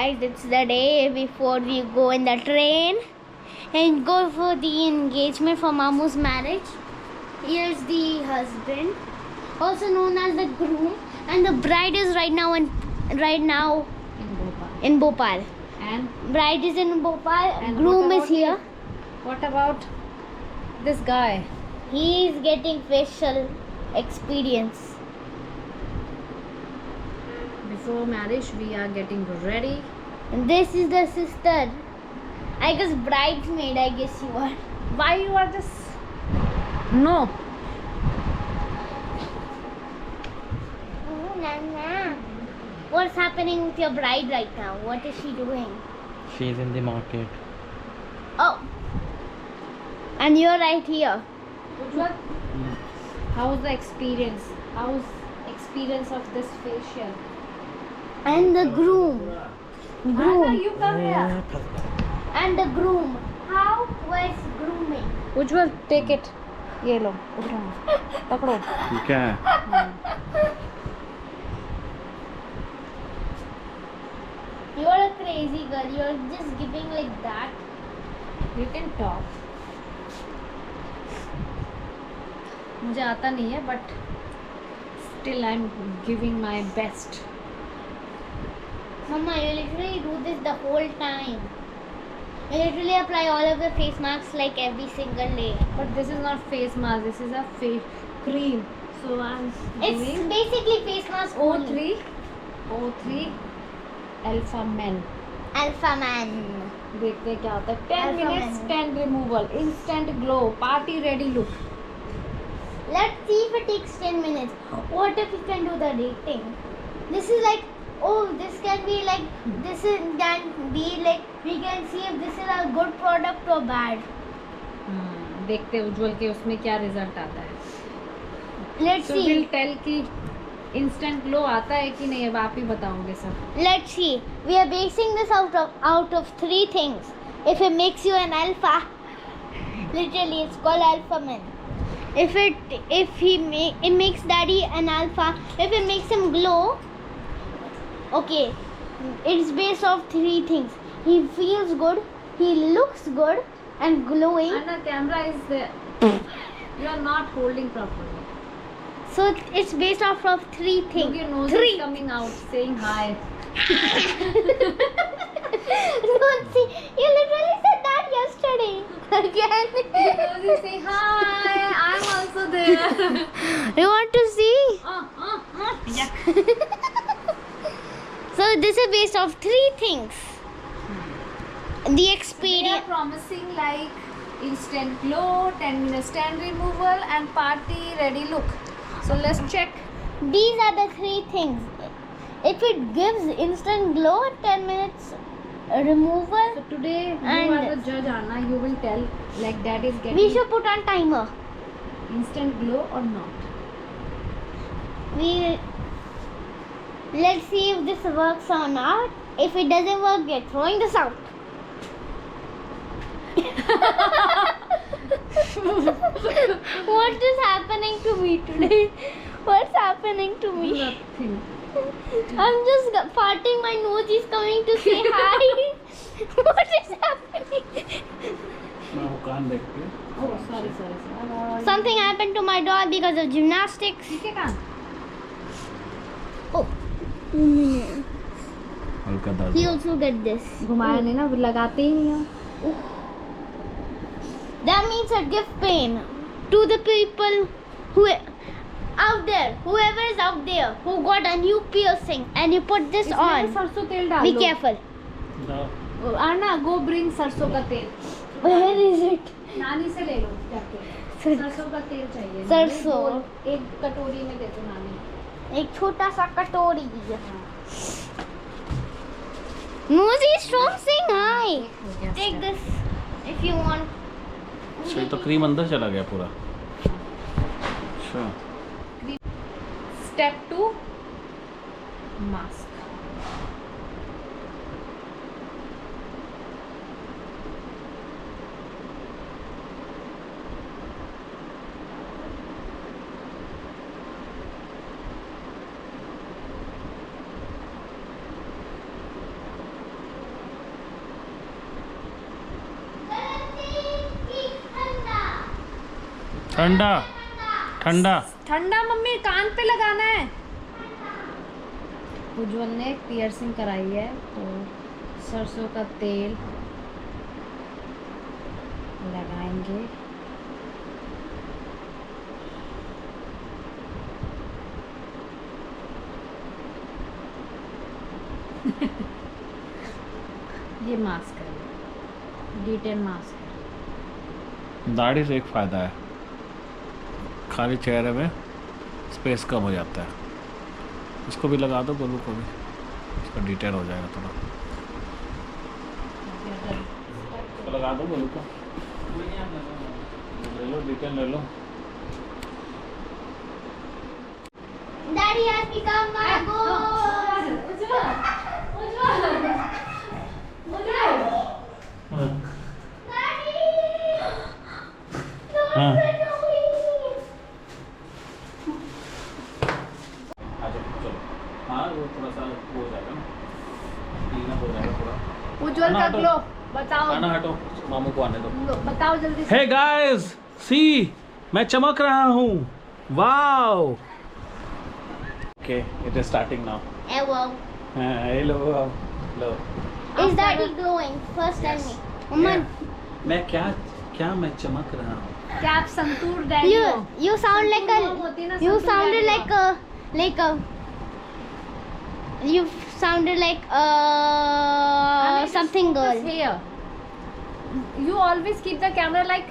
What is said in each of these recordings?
guys, it's the day before we go in the train and go for the engagement for Mamu's marriage. Here's the husband, also known as the groom, and the bride is right now in Bhopal. And Bride is in Bhopal. And Groom what is about here. what about this guy? He is getting facial experience. Before marriage, we are getting ready. And this is the sister. I guess bridesmaid. I guess you are. Why you are just no? Oh, Nana. What's happening with your bride right now? What is she doing? She's in the market. Oh. And you're right here. How's the experience? How's experience of this facial? And the groom. Anna, you come here. And the groom. How was grooming? Ujjwal, take it. ये लो, उठाओ, पकड़ो. ठीक है. You're a crazy girl. You're just giving like that. You can talk. मुझे आता नहीं है, but still I'm giving my best. Mama, you literally do this the whole time. You literally apply all of the face masks like every single day. But this is not face mask. This is a face cream. So I'm It's doing basically face mask only. O3 Alpha Men. Alpha man. देखते हैं क्या होता है. 10 Alpha minutes, Men. 10 removal, instant glow, party ready look. Let's see if it takes 10 minutes. What if we can do the rating? This is like, oh, this can be like, this is can be like, we can see if this is a good product or bad. देखते हैं उज्जवल के उसमें क्या result आता है. Let's So we'll see. tell कि instant glow आता है कि नहीं, अब आप ही बताओगे सब. Let's see. We are basing this out of three things. If it makes you an alpha, literally it's called alpha man. If it makes daddy an alpha, if it makes him glow, okay, it's based off three things. He feels good, he looks good, and glowing. Anna, camera is there. You are not holding properly. So it's based off of three things. Look, your nose Three. is coming out, saying hi. Don't see. You literally said that yesterday. Again. Nose is saying hi. I'm also there. You want to see? Yuck. So this is based off three things. The They are experience. promising like instant glow, 10 minutes tan removal, and party ready look. So let's check. These are the three things. If it gives instant glow, 10 minutes removal, So today you And- are the judge, Anna. You will tell like that is getting we should put on timer. instant glow or not. Let's see if this works or not. If it doesn't work, we're throwing this out. What is happening to me today? What's happening to me? Nothing. I'm just farting. My nose is coming to say hi. What is happening? Oh, sorry. Something happened to my dog because of gymnastics. ठीक है कान. Oh. हल्का दर्द. He also get this. घुमाया नहीं ना, लगाते ही नहीं हो. That means it gives pain to the people who out there, whoever is out there who got a new piercing and you put this इसमें on. सरसों तेल डाल Be दो. careful. Anna, go bring सरसों का तेल. Where is it? नानी से ले लो जाके. सर- सरसों का तेल चाहिए. सरसों. एक कटोरी में दे दो नानी. एक छोटा सा कटोरी. Mosey is from saying hi. Take this if you want. अच्छा ये तो क्रीम अंदर चला गया पूरा. अच्छा. Step 2, mask. ठंडा ठंडा। ठंडा मम्मी कान पे लगाना है। उज्जवल ने पियर्सिंग कराई है तो सरसों का तेल लगाएंगे। ये मास्क है, D10 मास्क है। दाढ़ी से एक फ़ायदा है, खाली चेहरे में स्पेस कम हो जाता है। इसको भी लगा दो, गोलू को भी, इसका डिटेल हो जाएगा थोड़ा। इसको लगा दो गोलू को, ले लो डिटेल ले लो। Daddy has become my goal. Daddy, हाँ। don't let me. अच्छा चलो, हाँ वो थोड़ा सा वो हो जाएगा ना, क्लीन अप हो जाएगा थोड़ा। उज्जवल का खाना ग्लो हटो। बताओ। खाना हटो, मामू को आने दो। बताओ जल्दी से। हे गाइस, सी मैं चमक रहा हूँ, wow. Okay, it is starting now. Hello. Hello hello. Is Daddy glowing? First tell me. मैं क्या मैं चमक रहा हूँ। क्या आप संतूर डैडी हो? You sound like होती है ना, a. You santoor sounded daddy like a. You sounded like something girl. Here. You always keep the camera like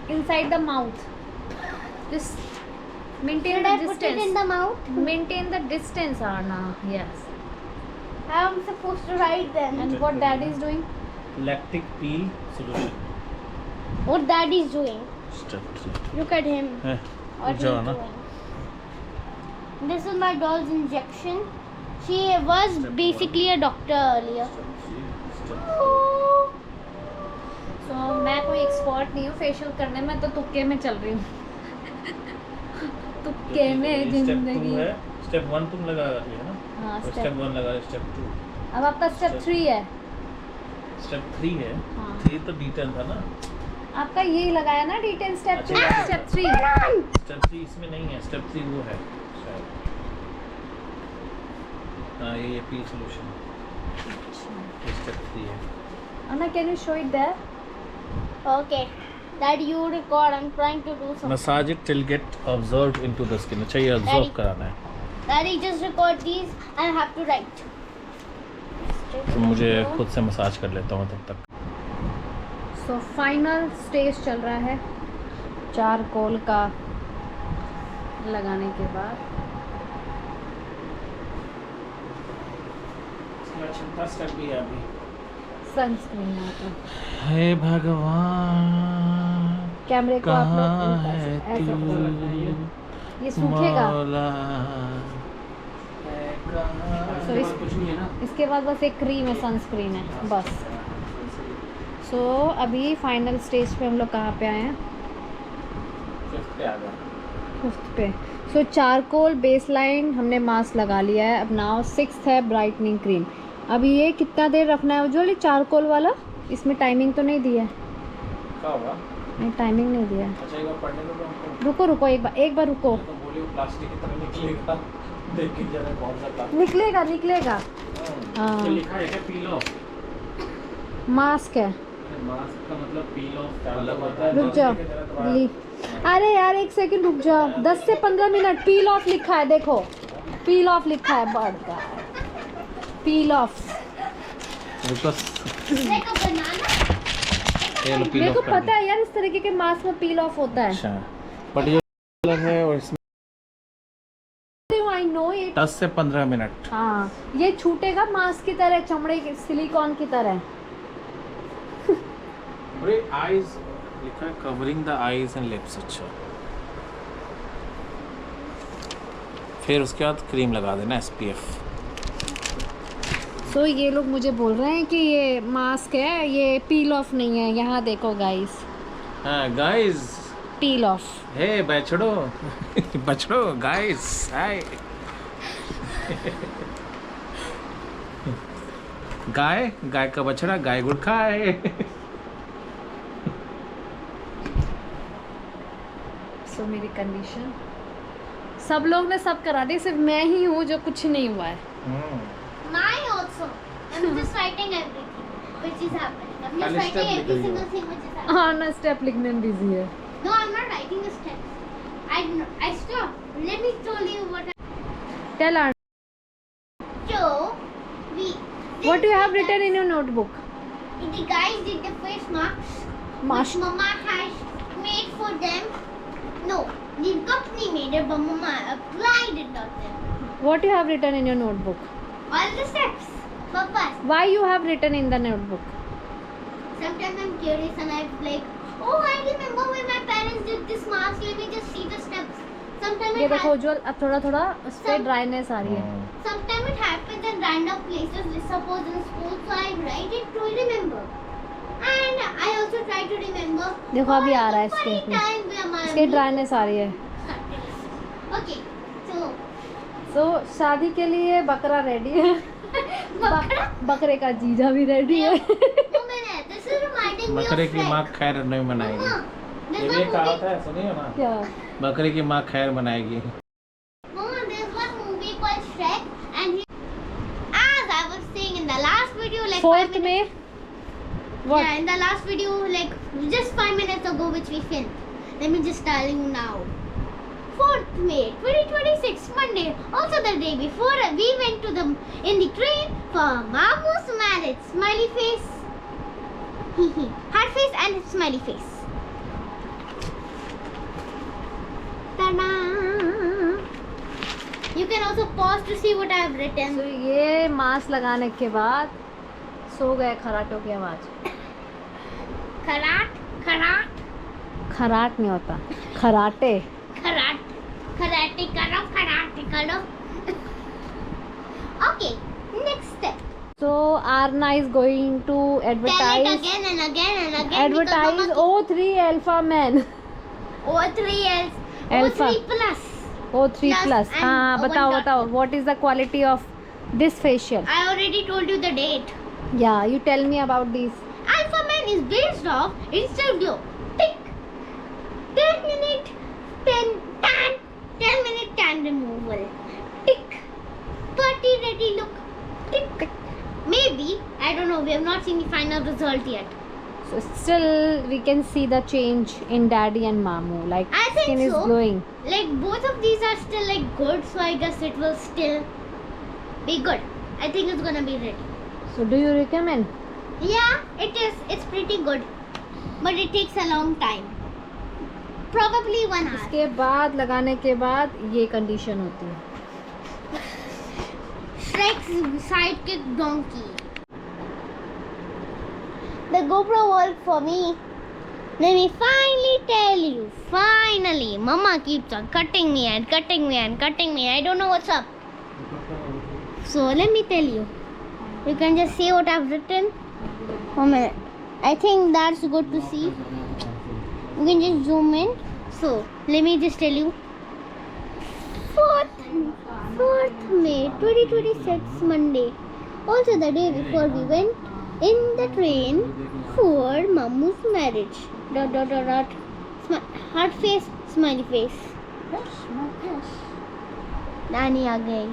inside the mouth. Just maintain Should the I put distance. it in the mouth? Maintain the distance, Arna. Yes. How am I supposed to write then? And what daddy is doing? Lactic peel solution. What Daddy is doing? Step Look at him. है What जो he's ना doing. This is my doll's injection. She was basically a doctor earlier. So मैं कोई expert नहीं हूँ facial करने में, तो तुक्के में चल रही हूँ। तुक्के में जिंदगी। स्टेप 1 तुम लगा रही है ना? हाँ, और step- स्टेप 1 लगा, स्टेप 2, अब आपका स्टेप 3 है। स्टेप 3 है। हाँ। 3 तो D10 था ना? आपका यही लगाया ना D10 स्टेप 2 अच्छा। स्टेप 3। स्टेप 3 इसमें नहीं है, स्टेप 3 वो है शायद। हाँ ये पील सॉल्यूशन स्टेप 3 है। Anna, can you show it there? Okay. Daddy, you record. I'm trying to do something. Massage it till get observed into the skin. अच्छा ये ऑब्जर्व Daddy. कराना है, Daddy, just record these and I have to write. तो मुझे खुद से massage कर लेता हूँ तब तक। So फाइनल स्टेज चल रहा है चारकोल का लगाने के बाद। छठा स्टेप भी है अभी। सनस्क्रीन आता हे भगवान कैमरे को आप लोग कहाँ उल्टा है से ऐसे तू करो। ये सूखेगा। मौला। So इसके बाद बस एक क्रीम है, सनस्क्रीन है बस। सो अभी फाइनल स्टेज पे हम लोग कहाँ पे आए हैं? फिफ्थ पे। सो चारकोल बेस लाइन हमने मास्क लगा लिया है। अब नाउ 6th है ब्राइटनिंग क्रीम। अभी ये कितना देर रखना है उज्जवल? चारकोल वाला इसमें टाइमिंग तो नहीं दिया है? क्या होगा? नहीं टाइमिंग नहीं दिया है। अच्छा एक बार पढ़ने दो हमको। रुको रुको एक बार रुको। तो बोलियो प्लास्टिक की तरह निकलेगा, देख के जरा कौन सा प्लास्टिक। निकलेगा निकलेगा। हाँ। लिखा है क्या पील ऑफ? मास्क है। मास्क का मतलब पील ऑफ का मतलब होता है। रुक जाओ अरे यार एक सेकंड रुक जाओ। 10 से 15 मिनट। पील ऑफ लिखा है, देखो पील ऑफ लिखा है। बर्ड का पील ऑफ। Like a banana. ये लो पील मेरे ऑफ को कर पता है यार इस तरीके के मास्क में पील ऑफ होता है। अच्छा बट ये अलग है और इसमें आई नो इट। 10 से 15 मिनट। हाँ ये छूटेगा मास्क की तरह, चमड़े के सिलिकॉन की तरह। अरे आईज लिखा है covering the eyes and lips. अच्छा फिर उसके बाद क्रीम लगा देना SPF। सो ये लोग मुझे बोल रहे हैं कि ये मास्क है, ये पील ऑफ नहीं है। यहाँ देखो गाइस, हाँ guys, peel of. Hey बछड़ो बछड़ो guys hi. गाय का बछड़ा गाय गुड़ खाए। सो मेरी कंडीशन, सब लोग ने सब करा दी, सिर्फ मैं ही हूँ जो कुछ नहीं हुआ है. Mine also. I'm just writing everything which is happening. I'm just खाली writing step every लिख रही single हो। thing which is happening. हाँ ना, स्टेप लिखने में बिजी है. No, I'm not writing the steps. I stopped. Let me tell you what. Tell our, So we. What you have written in your notebook? The guys did the face masks. Which Mama has made for them. No, the company made it, but Mama applied it on them. What you have written in your notebook? All the steps. Papa. Why you have written in the notebook? Sometimes I'm curious and I'm like, oh, I remember when my parents did this mask. Let me just see the steps. Sometimes ये it देखो उज्जवल, अब थोड़ा थोड़ा उस पे dryness आ रही है. Sometimes it happens in random places. Suppose in school, so I write it to remember. And I also try to remember. देखो अभी आ रहा है funny इसके time where my इसके ड्राइनेस आ रही है. Okay, so सो शादी के लिए बकरा रेडी है. बकरा? बकरे का जीजा भी रेडी है. this is reminding me बकरे of की माँ खैर नहीं मनाएगी. Mama, ये there's भी one कहावत movie. है, सुनिए ना. क्या? बकरे की माँ खैर मनाएगी. Mama, there's one movie called Shrek, and he, as I was saying in the last video, like 5 fourth minutes. में what? Yeah, in the last video, like just 5 minutes ago, which we filmed. Let me just tell you now. 4th May 2026, Monday. Also the day before, we went to the in the train for Mamu's marriage. Smiley face, heart face, and smiley face. Ta-da! You can also pause to see what I have written. तो ये mask लगाने के बाद सो गए खराटों की आवाज. Karat, karat, खराट नहीं होता, खराटे. karat, karate karo. Okay, next step. So Arna is going to Tell it advertise again and again and again. advertise O3 Alpha Men. O3 else. Alpha. O3 plus. O3 Plus plus. and हाँ one बताओ dot. बताओ, what is the quality of this facial? I already told you the date. Yeah, you tell me about this. Alpha Man is based off instant glow. Tick. 10 minute, 10 minute tan removal. Tick. Party ready look. Tick. Maybe, I don't know, we have not seen the final result yet. So still we can see the change in Daddy and Mamu. Like I think skin is so. glowing. Like both of these are still like good, so I guess it will still be good. I think it's gonna be ready. So do you recommend? Yeah, it is. It's pretty good, but it takes a long time. Probably 1 hour. इसके बाद लगाने के बाद ये condition होती है. Shrek's sidekick donkey. The GoPro worked for me. Let me finally tell you. Finally, Mama keeps on cutting me and cutting me and cutting me. I don't know what's up. So let me tell you. You can just see what I've written. 1 minute. I think that's good to see. You can just zoom in. So let me just tell you. 4th May 2026, Monday. Also the day before we went in the train for Mamu's marriage. ... Heart face, smiley face. Nani aa gayi.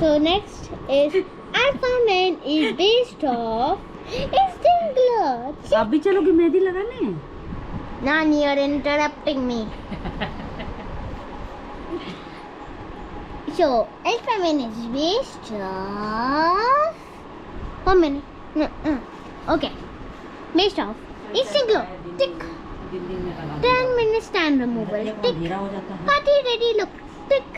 So next is Alpha Man is based off instant glow. आप भी चलोगे मेहंदी लगाने? Nani, you're interrupting me. So Alpha Man is based off 1 minute. Okay. Based off instant glow. Tick. Delhi में करा 10 minutes tan removal. Tick. अंधेरा हो जाता है. Party ready look. Tick.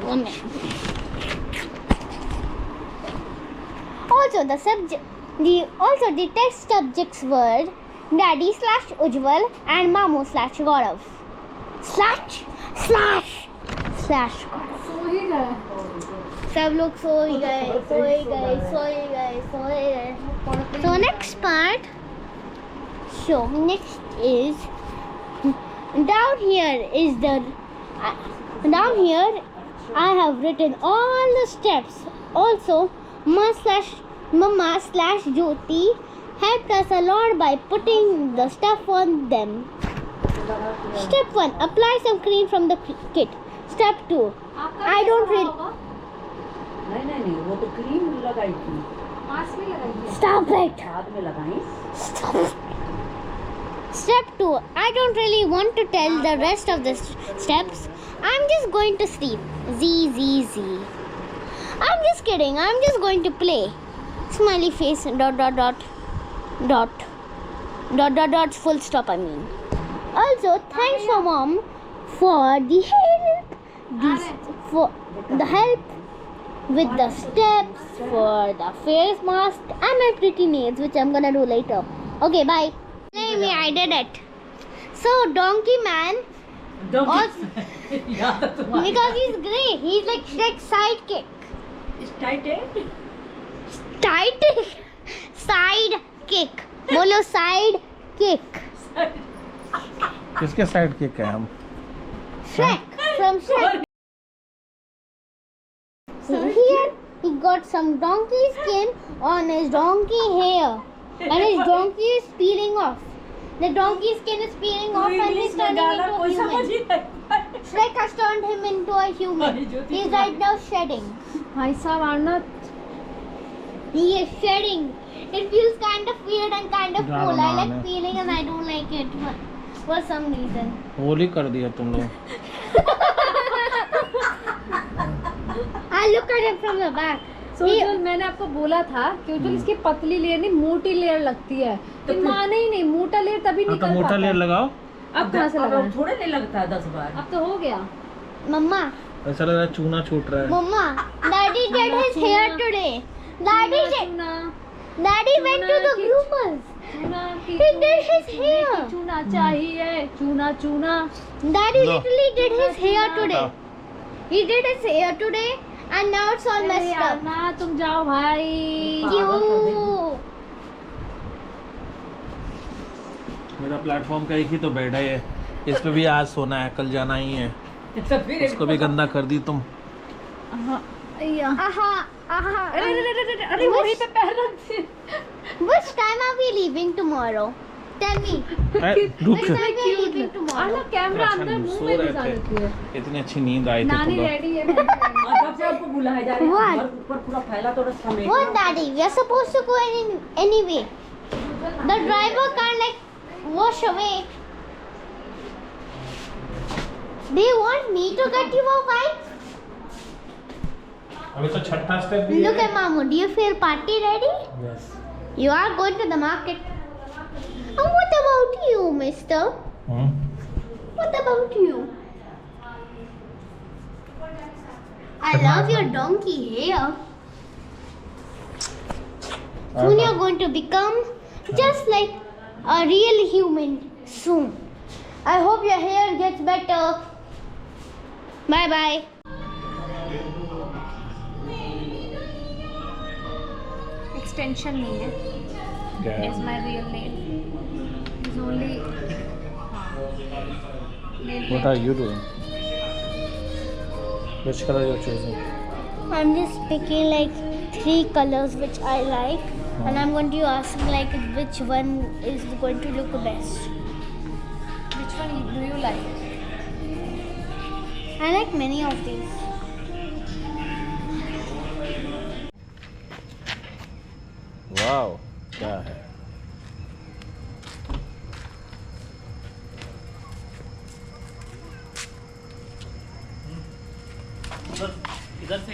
1 minute. Also the text subjects were Daddy / Ujjwal and Mamu / Gaurav. // सो ही गए. सब लोग सो ही गए. So next part. So next is down here I have written all the steps. Also Mama / Jyoti helped us a lot by putting the stuff on them. Step 1. Apply some cream from the kit. Step 2. I don't really... नहीं वो तो cream लगाई थी, mask में लगाइए। Stop it. बाद में लगाई। Stop. Step 2. I don't really want to tell the rest of the steps. I'm just going to sleep. Z. I'm just kidding. I'm just going to play. Smiley face. ... Full stop. I mean. Also, thanks for mom for the help. For the help with the steps, for the face mask, and my pretty nails, which I'm gonna do later. Okay, bye. Me, I did it. So, Donkey Man, also, because he's great. He's like Shrek's sidekick. Sidekick. बोलो sidekick. किसके side kick है हम? Shrek from Shrek. So here he got some donkey skin on his donkey hair, and his donkey is peeling off. The donkey skin is peeling off, and he's turning into a human. Shrek has turned him into a human. He's right now shedding. भाई साहब आर्नत, He is shedding. It feels kind of weird and kind of cool. I like peeling and I don't like it for some reason. Holi कर दिया तुम लोग। I look at it from the back. सोचल मैंने आपको बोला था कि उज्जवल इसकी पतली लेयर नहीं मोटी लेयर लगती है, तो माने ही नहीं। मोटा लेयर तभी निकल तो मोटा पाता लेयर है। लगाओ। अब कहाँ से लगाएं? थोड़े नहीं लगता है 10 बार। अब तो हो गया। Mama, ऐसा लग रहा है चूना छूट रहा है। Mama, Daddy did his hair today. Daddy went to the groomers. He did his hair. चूना चाहिए, चूना। Daddy No. literally did his hair today. He did his hair today and now it's all messed up. ना तुम जाओ भाई। क्यों? मेरा platform का एक ही तो बेड है ये, इस पे भी आज सोना है, कल जाना ही है। इसको भी गंदा कर दी तुम। अरे वहीं पे पैर रख दे। Which time are we leaving tomorrow? Tell me. रुक। Which time are we leaving tomorrow? Camera अंदर मुंह में घुसा देती है। इतनी अच्छी नींद आई थी नानी तुम लोग। रेडी है। जब से आपको बुलाया जा रहा What? है, ऊपर पूरा फैला तो रस्ता में। What, Daddy? We are supposed to go anyway. The driver can't like wash away. They want me to get you a bike? अभी तो छठा स्टेप भी Look at Mamu. Do you feel party ready? Yes. You are going to the market. And what about you, mister? What about you? I love your donkey hair. Soon you're going to become just like a real human soon. I hope your hair gets better. Bye bye. Extension नहीं है। It's my real name. It's only nail What are you doing? Which color you're choosing? I'm just picking like 3 colors which I like, and I'm going to ask like which one is going to look best. Which one do you like? I like many of these. Wow, क्या है? इधर से